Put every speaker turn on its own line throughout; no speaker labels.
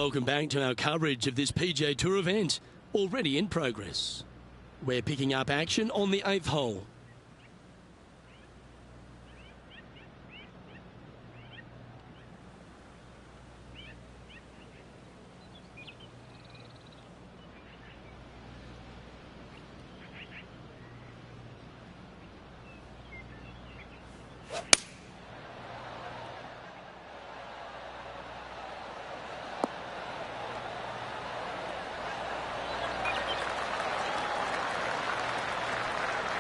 welcome back to our coverage of this PGA Tour event, already in progress. We're picking up action on the 8th hole.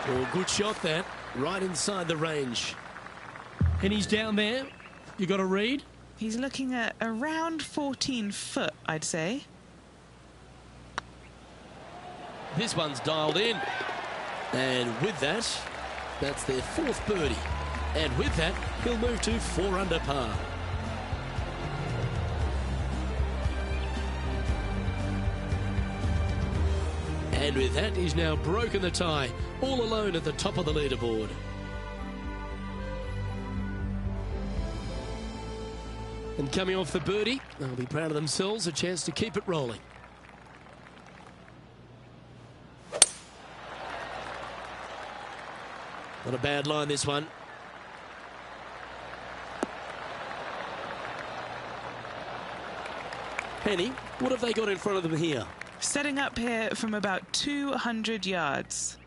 Well, good shot that, right inside the range. And he's down there. You got a read?
He's looking at around 14 foot, I'd say.
This one's dialed in. And with that, that's their 4th birdie. And with that, he'll move to 4 under par. And with that, he's now broken the tie, all alone at the top of the leaderboard. And coming off the birdie, they'll be proud of themselves, a chance to keep it rolling. Not a bad line, this one. Penny, what have they got in front of them here?
Setting up here from about 200 yards.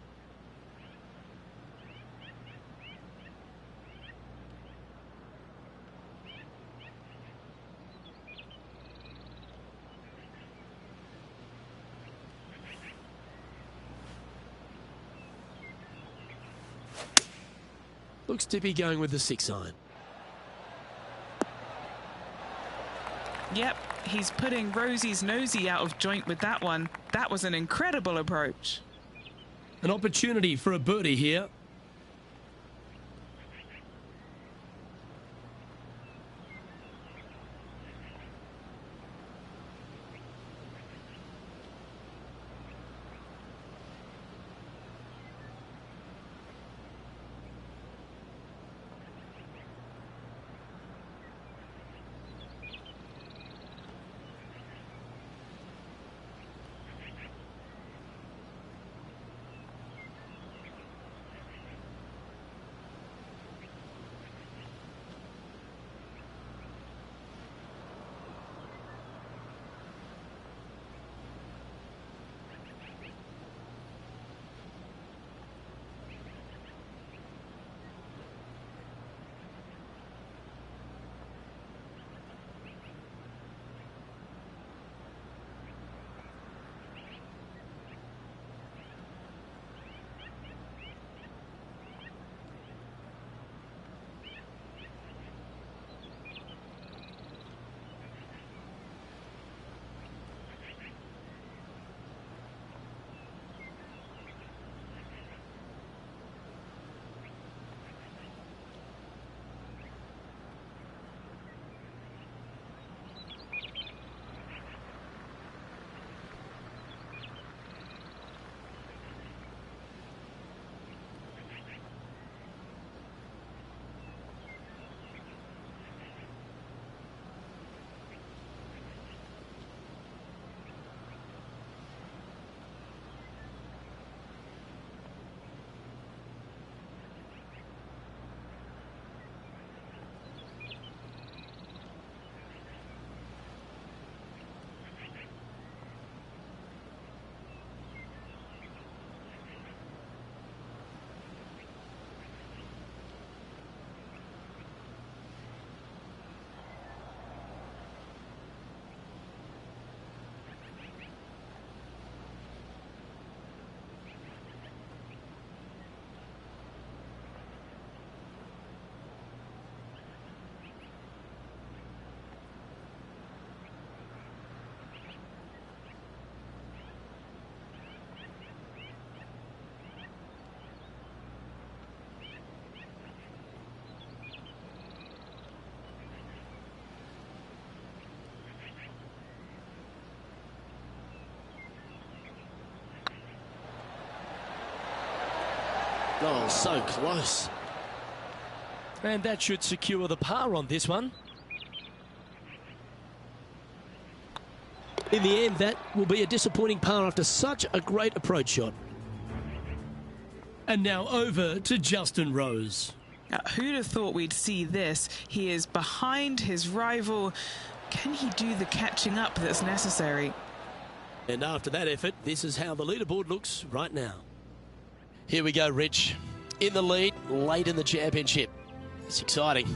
Looks to be going with the 6-iron.
Yep, he's putting Rosie's nosy out of joint with that one. That was an incredible approach.
An opportunity for a birdie here. Oh, so close. And that should secure the par on this one. In the end, that will be a disappointing par after such a great approach shot. And now over to Justin Rose.
Now, who'd have thought we'd see this? He is behind his rival. Can he do the catching up that's necessary?
And after that effort, this is how the leaderboard looks right now. Here we go, Rich. In the lead, late in the championship. It's exciting.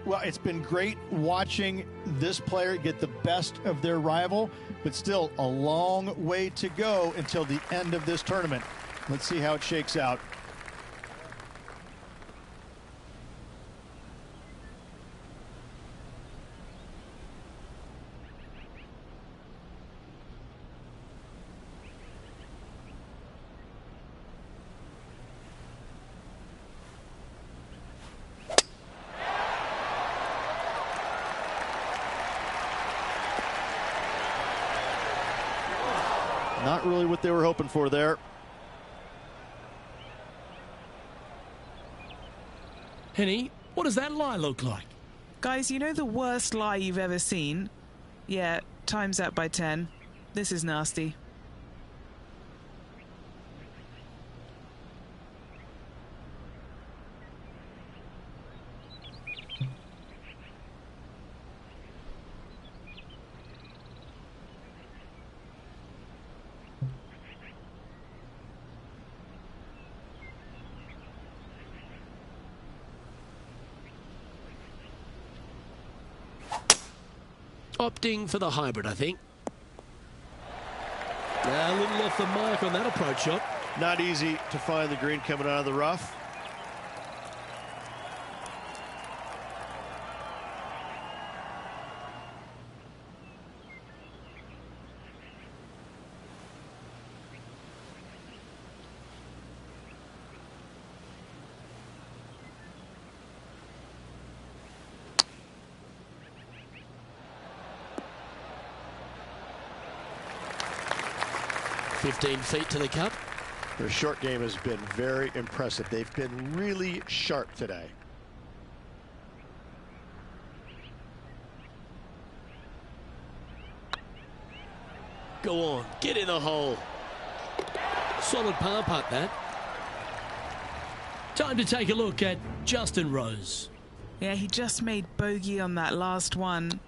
Well, it's been great watching this player get the best of their rival, but still a long way to go until the end of this tournament. Let's see how it shakes out. Not really what they were hoping for there.
Henny, what does that lie look like?
Guys, you know the worst lie you've ever seen? Yeah, times that by 10. This is nasty.
Opting for the hybrid, I think. Now, a little off the mark on that approach shot.
Not easy to find the green coming out of the rough.
.15 feet to the cup.
Their short game has been very impressive. They've been really sharp today.
Go on, get in the hole. Solid par putt, that. Time to take a look at Justin Rose.
Yeah, he just made bogey on that last one.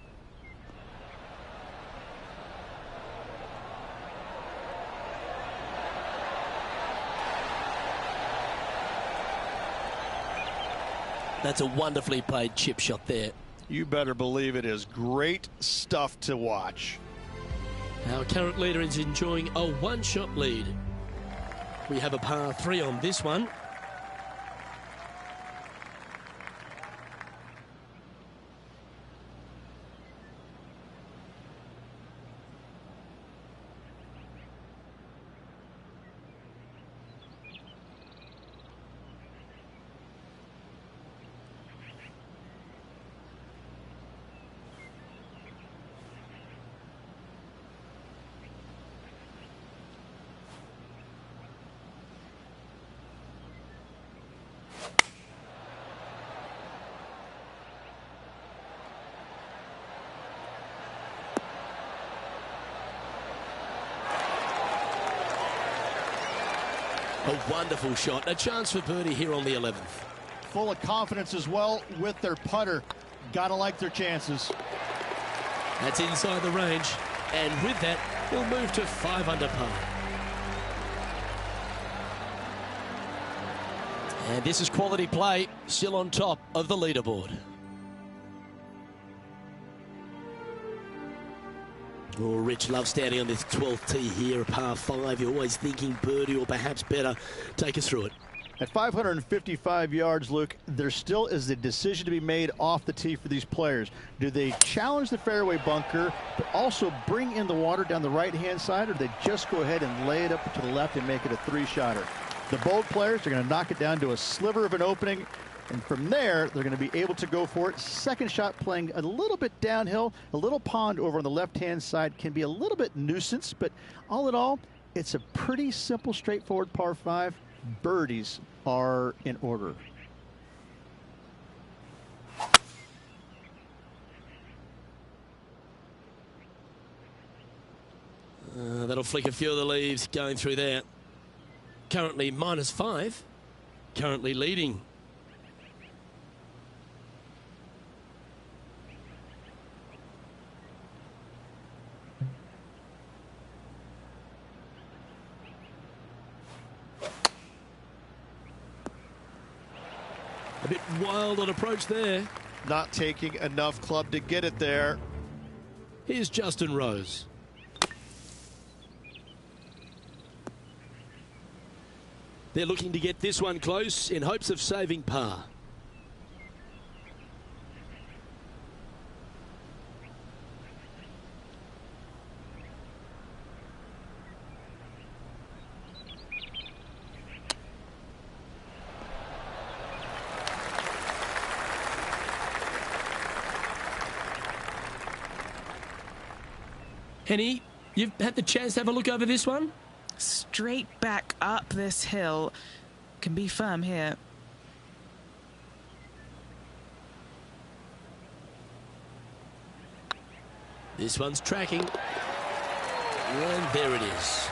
That's a wonderfully played chip shot there.
You better believe it is great stuff to watch.
Our current leader is enjoying a one-shot lead. We have a par 3 on this one. A wonderful shot. A chance for birdie here on the 11th.
Full of confidence as well with their putter. Gotta like their chances.
That's inside the range. And with that, he'll move to 5 under par. And this is quality play, still on top of the leaderboard. Oh, Rich loves standing on this 12th tee here, a par 5. You're always thinking birdie or perhaps better. Take us through it.
At 555 yards, Luke, there still is a decision to be made off the tee for these players. Do they challenge the fairway bunker, but also bring in the water down the right-hand side, or do they just go ahead and lay it up to the left and make it a 3-shotter? The bold players are going to knock it down to a sliver of an opening, and from there, they're going to be able to go for it. Second shot playing a little bit downhill. A little pond over on the left-hand side can be a little bit nuisance, but all in all, it's a pretty simple, straightforward par 5. Birdies are in order.
That'll flick a few of the leaves going through there. Currently -5. Currently leading. A bit wild on approach there.
Not taking enough club to get it there.
Here's Justin Rose. They're looking to get this one close in hopes of saving par. Henny, you've had the chance to have a look over this one?
Straight back up this hill. Can be firm here.
This one's tracking. And there it is.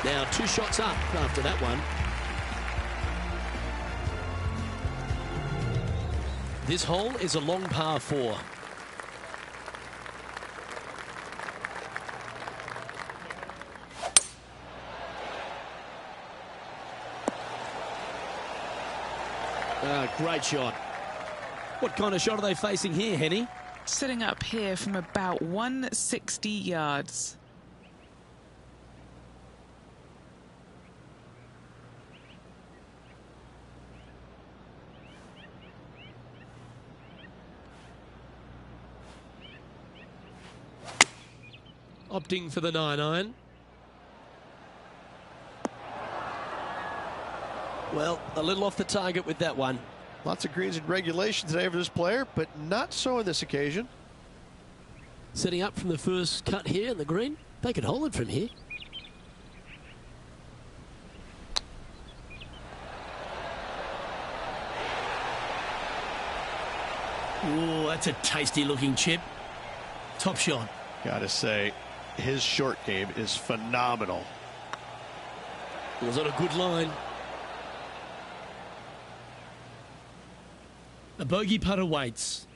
Now 2 shots up after that one. This hole is a long par 4. Great shot. What kind of shot are they facing here, Henny?
Sitting up here from about 160 yards.
Opting for the 9-iron. Well, a little off the target with that one.
Lots of greens in regulation today for this player, but not so on this occasion.
Setting up from the first cut here in the green. They could hold it from here. Oh, that's a tasty looking chip. Top shot.
Gotta say, his short game is phenomenal.
It was on a good line. A bogey putt awaits.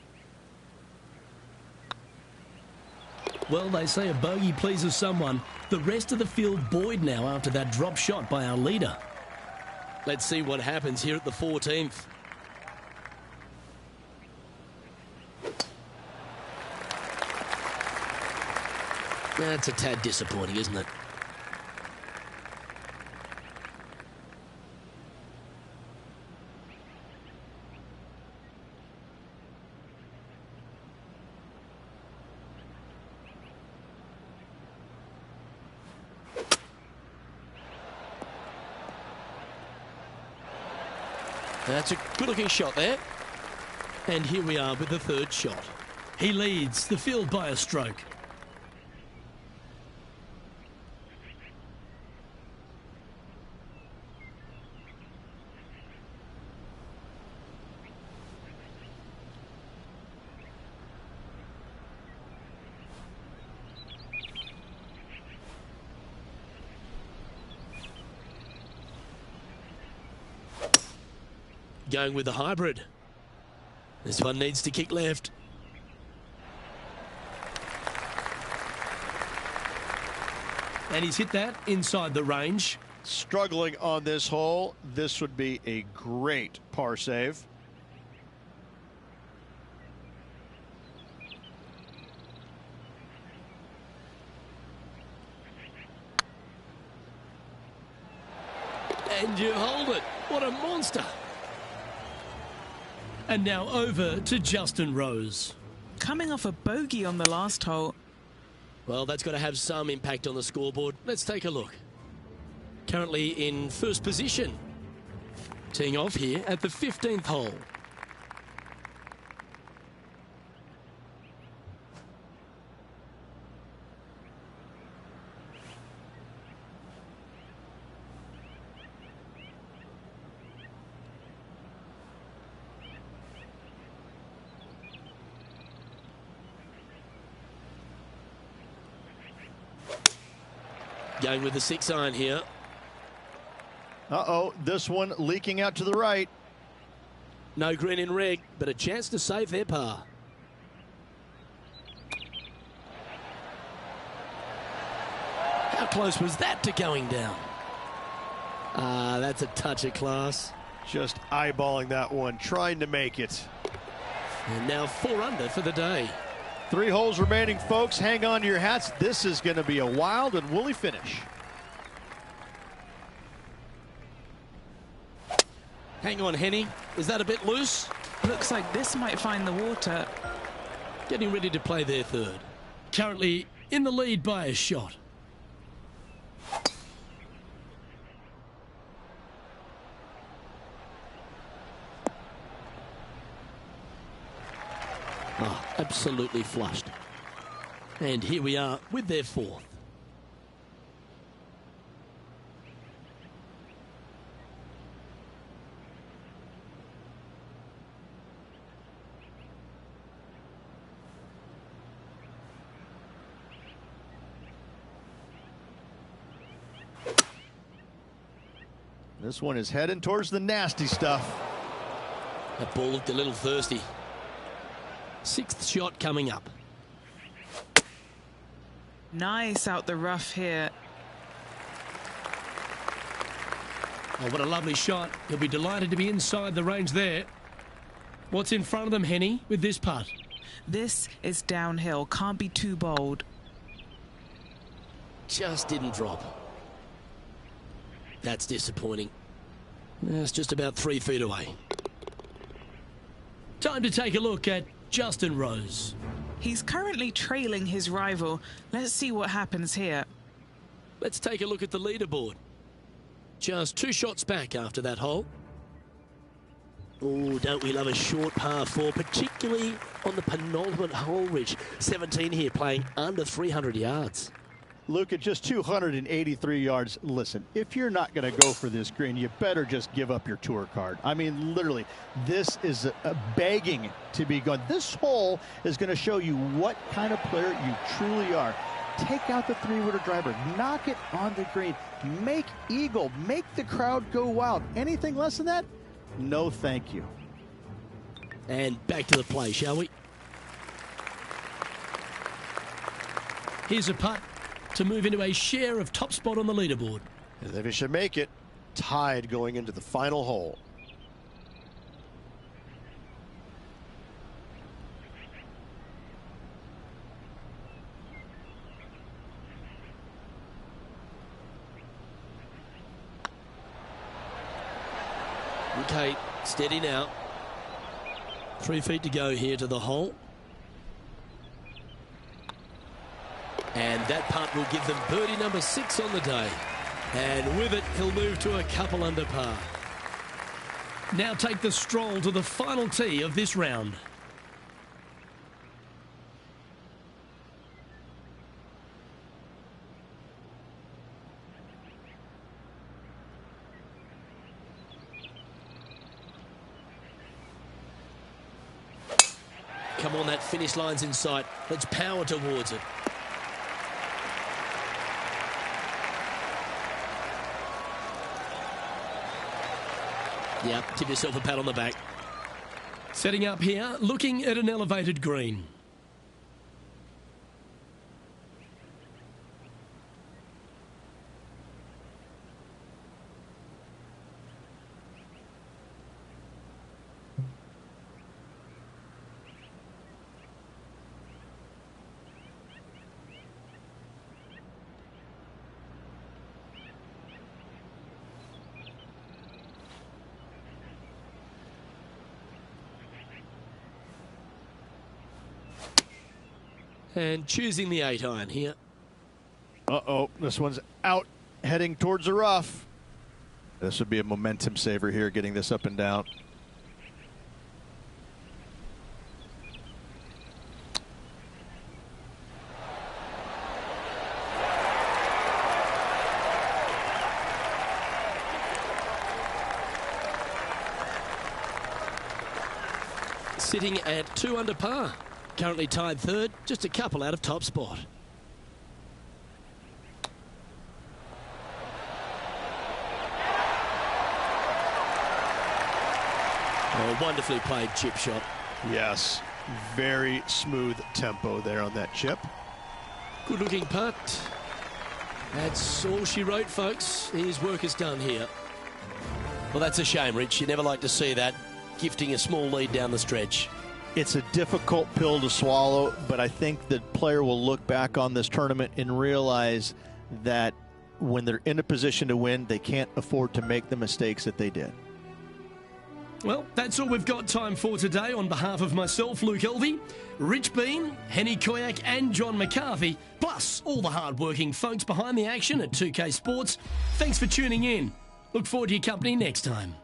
Well, they say a bogey pleases someone. The rest of the field buoyed now after that drop shot by our leader. Let's see what happens here at the 14th. That's a tad disappointing, isn't it? That's a good-looking shot there. And here we are with the 3rd shot. He leads the field by a stroke. Going with the hybrid. This one needs to kick left. And he's hit that inside the range.
Struggling on this hole. This would be a great par save.
And you hold it. What a monster. And now over to Justin Rose.
Coming off a bogey on the last hole.
Well, that's got to have some impact on the scoreboard. Let's take a look. Currently in first position. Teeing off here at the 15th hole. Going with the 6-iron here.
Uh-oh, this one leaking out to the right.
No green in red, but a chance to save their par. How close was that to going down? Ah, that's a touch of class.
Just eyeballing that one, trying to make it.
And now 4 under for the day.
3 holes remaining, folks. Hang on to your hats. This is going to be a wild and woolly finish.
Hang on, Henny. Is that a bit loose?
Looks like this might find the water.
Getting ready to play their third. Currently in the lead by a shot. Oh, absolutely flushed. And here we are with their fourth.
This one is heading towards the nasty stuff.
That ball looked a little thirsty. 6th shot coming up.
Nice out the rough here.
Oh, what a lovely shot. He'll be delighted to be inside the range there. What's in front of them, Henny, with this putt?
This is downhill. Can't be too bold.
Just didn't drop. That's disappointing. It's just about 3 feet away. Time to take a look at Justin Rose.
He's currently trailing his rival. Let's see what happens here.
Let's take a look at the leaderboard. Just 2 shots back after that hole. Oh, don't we love a short par 4, particularly on the penultimate hole, Rich. 17 here, playing under 300 yards.
Luke, at just 283 yards, listen, if you're not going to go for this green, you better just give up your tour card. I mean, literally, this is a begging to be gone. This hole is going to show you what kind of player you truly are. Take out the 3-wood driver, knock it on the green, make eagle, make the crowd go wild. Anything less than that? No, thank you.
And back to the play, shall we? Here's a putt to move into a share of top spot on the leaderboard.
And they should make it tied going into the final hole.
Okay, steady now. 3 feet to go here to the hole. And that putt will give them birdie number 6 on the day. And with it, he'll move to a couple under par. Now take the stroll to the final tee of this round. Come on, that finish line's in sight. Let's power towards it. Yeah, give yourself a pat on the back. Setting up here, looking at an elevated green. And choosing the 8-iron here.
Uh-oh, this one's out, heading towards the rough. This would be a momentum saver here, getting this up and down.
Sitting at 2 under par. Currently tied third, just a couple out of top spot. Oh, wonderfully played chip shot.
Yes, very smooth tempo there on that chip.
Good looking putt. That's all she wrote, folks. His work is done here. Well, that's a shame, Rich. You never like to see that, gifting a small lead down the stretch.
It's a difficult pill to swallow, but I think the player will look back on this tournament and realize that when they're in a position to win, they can't afford to make the mistakes that they did.
Well, that's all we've got time for today. On behalf of myself, Luke Elvey, Rich Bean, Henny Koyak and John McCarthy, plus all the hard-working folks behind the action at 2K Sports, thanks for tuning in. Look forward to your company next time.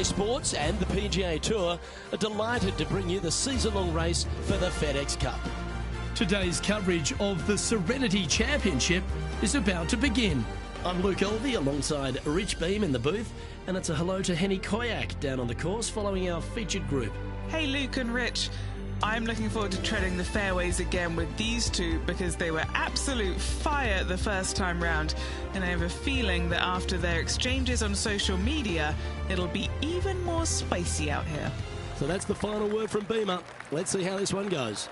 Sports and the PGA Tour are delighted to bring you the season-long race for the FedEx Cup. Today's coverage of the Serenity Championship is about to begin. I'm Luke Elvey alongside Rich Beam in the booth, and it's a hello to Henny Koyak down on the course following our featured group.
Hey Luke and Rich, I'm looking forward to treading the fairways again with these two because they were absolute fire the first time round, and I have a feeling that after their exchanges on social media, it'll be even more spicy out here.
So that's the final word from Beamer. Let's see how this one goes.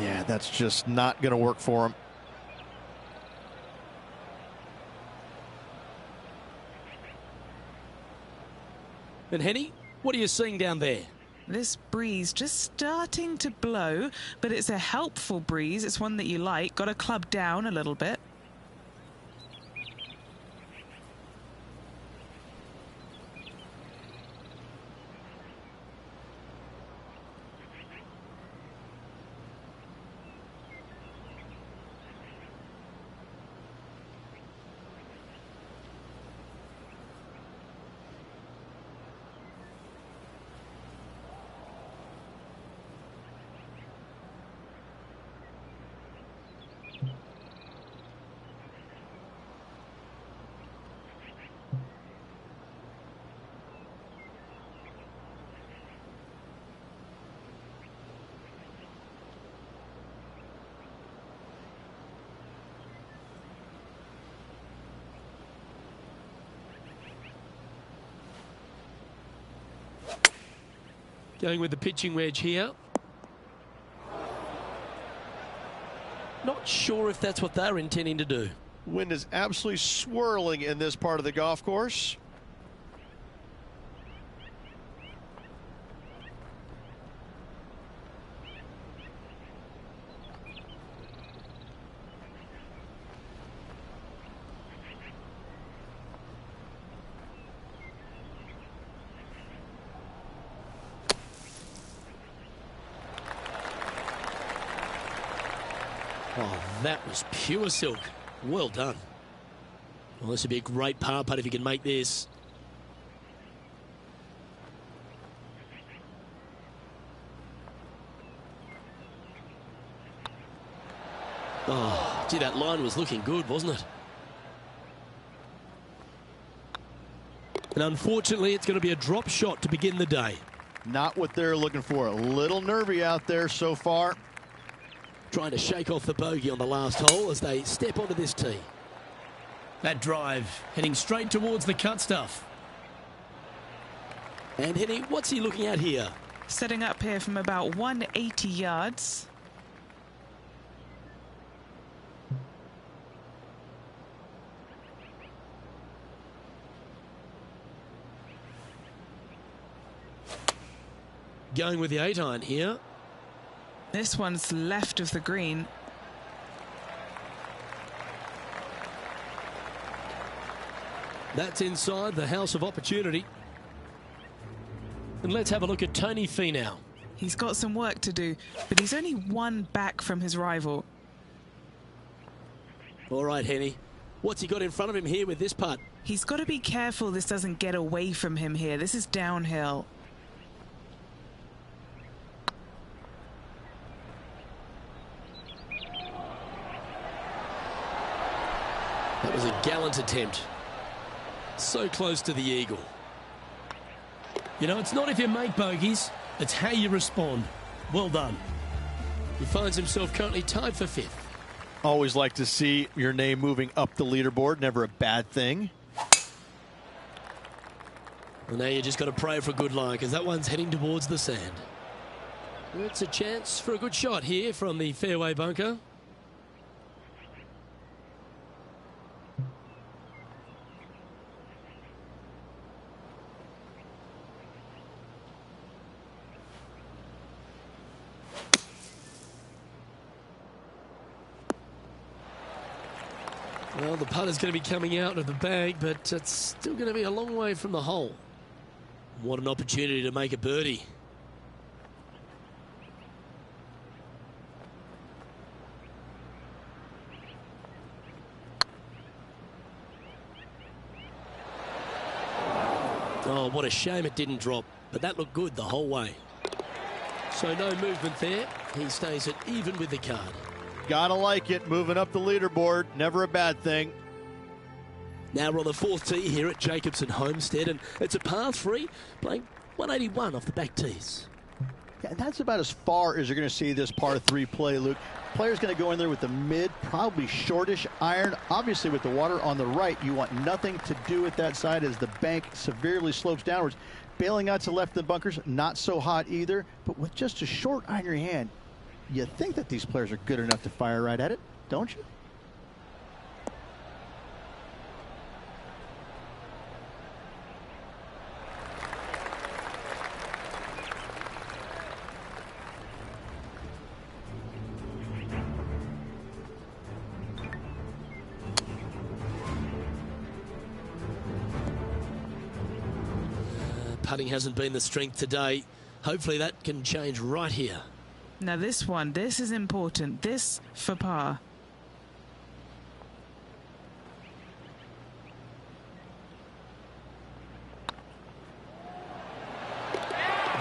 Yeah, that's just not going to work for him.
And Henny, what are you seeing down there?
This breeze just starting to blow, but it's a helpful breeze. It's one that you like. Got to club down a little bit.
Going with the pitching wedge here. Not sure if that's what they're intending to do.
Wind is absolutely swirling in this part of the golf course.
Oh, that was pure silk. Well done. Well, this would be a great par putt if you can make this. Oh, gee, that line was looking good, wasn't it? And unfortunately, it's going to be a drop shot to begin the day.
Not what they're looking for. A little nervy out there so far.
Trying to shake off the bogey on the last hole as they step onto this tee. That drive heading straight towards the cut stuff. And Henny, what's he looking at here?
Setting up here from about 180 yards.
Going with the 8-iron here.
This one's left of the green.
That's inside the house of opportunity. And let's have a look at Tony Finau.
He's got some work to do, but he's only one back from his rival.
All right, Henny. What's he got in front of him here with this putt?
He's got to be careful this doesn't get away from him here. This is downhill.
That was a gallant attempt. So close to the eagle. You know, it's not if you make bogeys, it's how you respond. Well done. He finds himself currently tied for 5th.
Always like to see your name moving up the leaderboard. Never a bad thing.
Well, now you just got to pray for a good line because that one's heading towards the sand. It's a chance for a good shot here from the fairway bunker. Well, the putter's going to be coming out of the bag, but it's still going to be a long way from the hole. What an opportunity to make a birdie. Oh, what a shame it didn't drop, but that looked good the whole way. So no movement there. He stays at even with the card.
Gotta like it. Moving up the leaderboard. Never a bad thing.
Now we're on the 4th tee here at Jacobson Homestead, and it's a par 3, playing 181 off the back tees.
Yeah, and that's about as far as you're going to see this par 3 play, Luke. Player's going to go in there with the mid, probably shortish iron. Obviously, with the water on the right, you want nothing to do with that side as the bank severely slopes downwards. Bailing out to left of the bunkers, not so hot either, but with just a short iron in your hand, You think that these players are good enough to fire right at it, don't you?
Putting hasn't been the strength today. Hopefully that can change right here.
Now this is important. This for par.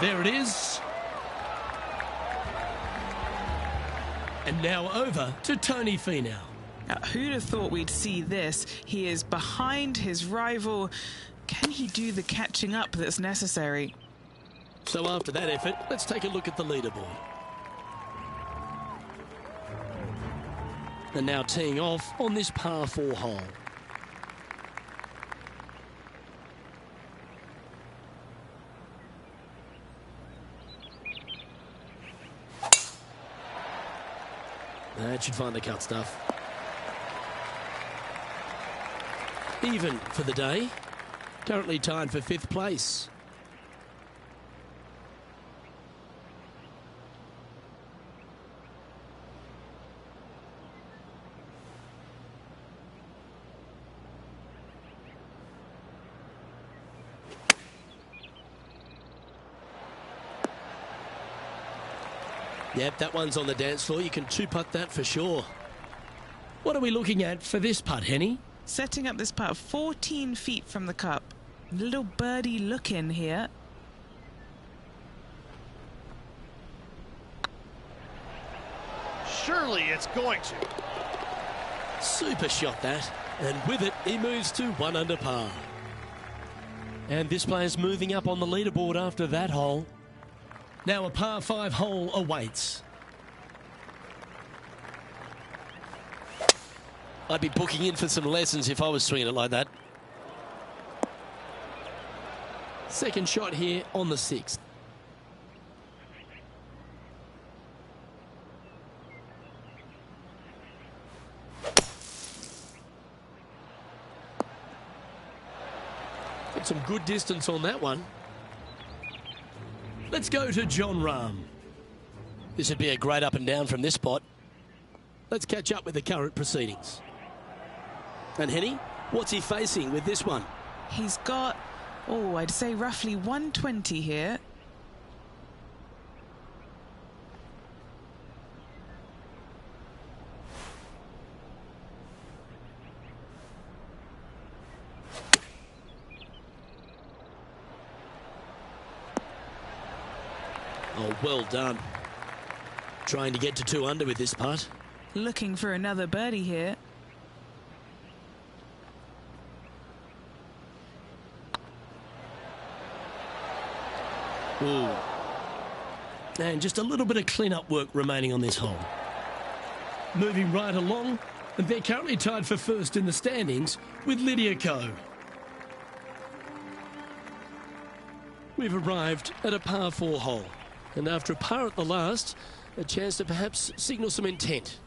There it is. And now over to Tony Finau.
Now, who'd have thought we'd see this? He is behind his rival. Can he do the catching up that's necessary?
So after that effort, let's take a look at the leaderboard. And now teeing off on this par 4 hole. That should find the cut stuff. Even for the day. Currently tied for 5th place. Yep, that one's on the dance floor. You can 2-putt that for sure. What are we looking at for this putt, Henny?
Setting up this putt 14 feet from the cup. Little birdie look in here.
Surely it's going to.
Super shot that. And with it, he moves to 1 under par. And this player's moving up on the leaderboard after that hole. Now a par 5 hole awaits. I'd be booking in for some lessons if I was swinging it like that. Second shot here on the 6th. Got some good distance on that one. Let's go to Jon Rahm. This would be a great up and down from this spot. Let's catch up with the current proceedings. And Henny, what's he facing with this one?
He's got, I'd say roughly 120 here.
Oh, well done. Trying to get to 2 under with this putt.
Looking for another birdie here.
Ooh. And just a little bit of clean-up work remaining on this hole. Moving right along, and they're currently tied for 1st in the standings with Lydia Ko. We've arrived at a par 4 hole, and after a par at the last, a chance to perhaps signal some intent.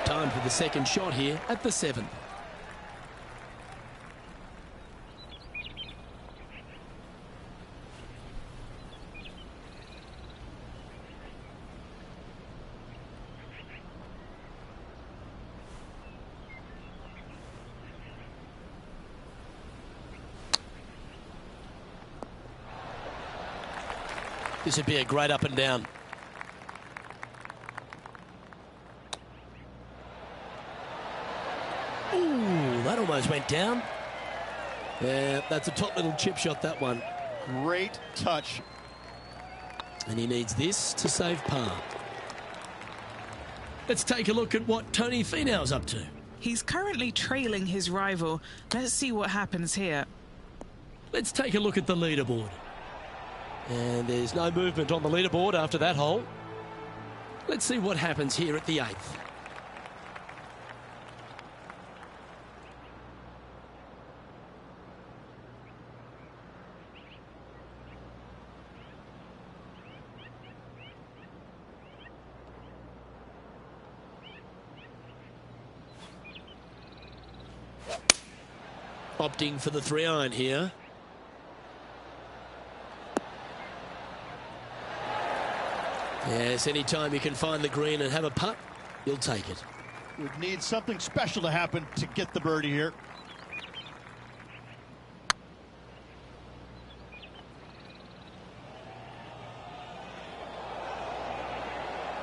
Time for the second shot here at the 7th. This would be a great up and down. Ooh, that almost went down. Yeah, that's a top little chip shot, that one.
Great touch.
And he needs this to save par. Let's take a look at what Tony Finau's up to.
He's currently trailing his rival. Let's see what happens here.
Let's take a look at the leaderboard. And there's no movement on the leaderboard after that hole. Let's see what happens here at the 8th. Opting for the 3-iron here. Yes, anytime you can find the green and have a putt, you'll take it.
Would need something special to happen to get the birdie here.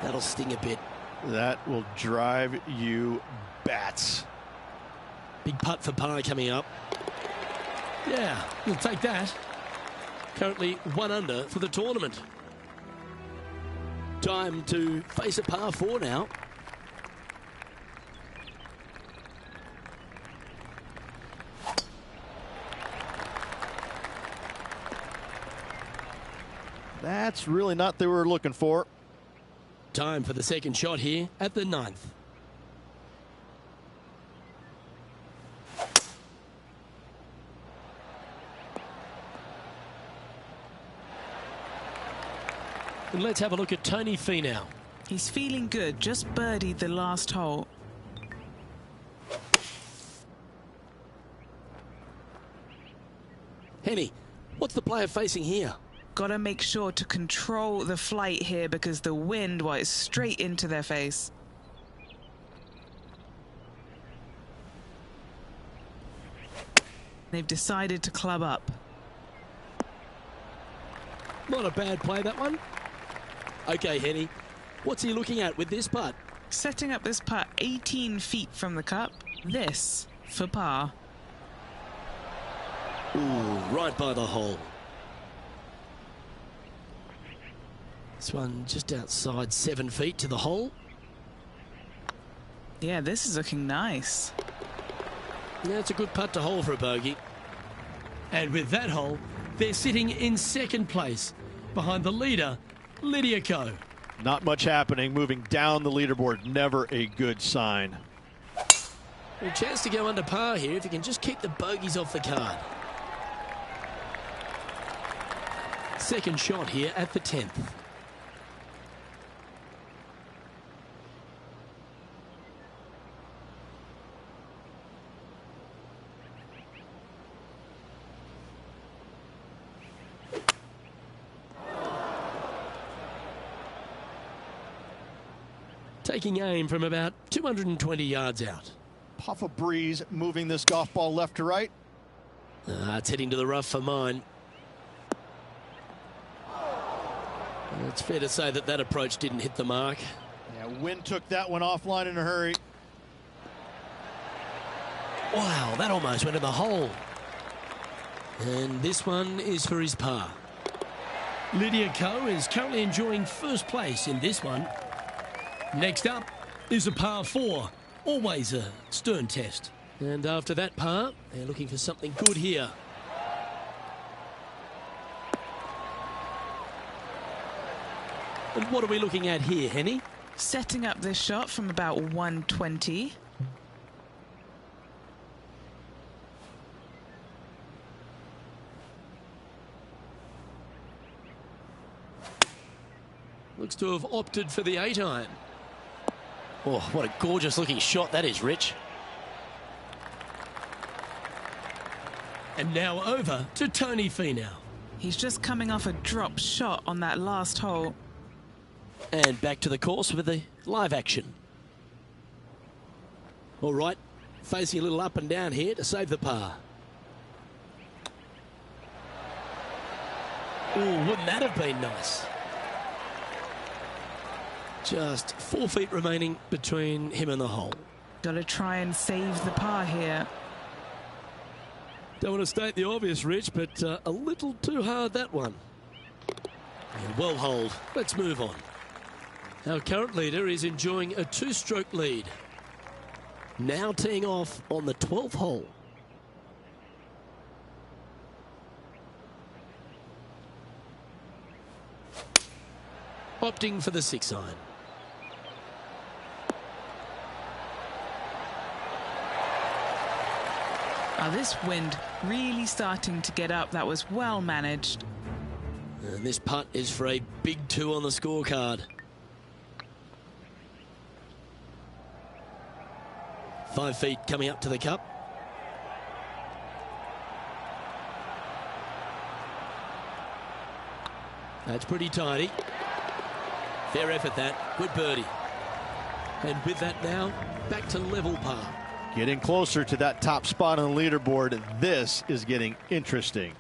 That'll sting a bit.
That will drive you bats.
Big putt for par coming up. Yeah, you'll take that. Currently 1 under for the tournament. Time to face a par 4 now.
That's really not what they were looking for.
Time for the second shot here at the 9th. And let's have a look at Tony Finau.
He's feeling good, just birdied the last hole.
Henny, what's the player facing here?
Got to make sure to control the flight here because the wind, well, is straight into their face. They've decided to club up.
Not a bad play, that one. Okay, Henny, what's he looking at with this putt?
Setting up this putt 18 feet from the cup. This for par.
Ooh, right by the hole. This one just outside 7 feet to the hole.
Yeah, this is looking nice.
Yeah, it's a good putt to hole for a bogey. And with that hole, they're sitting in second place behind the leader, Lydia Ko.
Not much happening, moving down the leaderboard. Never a good sign.
A chance to go under par here if you can just keep the bogeys off the card. Second shot here at the 10th. Taking aim from about 220 yards out.
Puff of breeze moving this golf ball left to right.
It's heading to the rough for mine. It's fair to say that that approach didn't hit the mark.
Yeah, wind took that one offline in a hurry.
Wow, that almost went in the hole. And this one is for his par. Lydia Ko is currently enjoying first place in this one. Next up is a par 4. Always a stern test. And after that par, they're looking for something good here. And what are we looking at here, Henny?
Setting up this shot from about 120.
Looks to have opted for the 8-iron. Oh, what a gorgeous looking shot that is, Rich. And now over to Tony Finau.
He's just coming off a drop shot on that last hole.
And back to the course with the live action. All right, facing a little up and down here to save the par. Ooh, wouldn't that have been nice? Just 4 feet remaining between him and the hole.
Got to try and save the par here.
Don't want to state the obvious, Rich, but a little too hard, that one. Yeah, well holed. Let's move on. Our current leader is enjoying a 2-stroke lead. Now teeing off on the 12th hole. Opting for the 6-iron.
This wind really starting to get up. That was well managed.
And this putt is for a big 2 on the scorecard. 5 feet coming up to the cup. That's pretty tidy. Fair effort that. Good birdie. And with that now, back to level par.
Getting closer to that top spot on the leaderboard. This is getting interesting.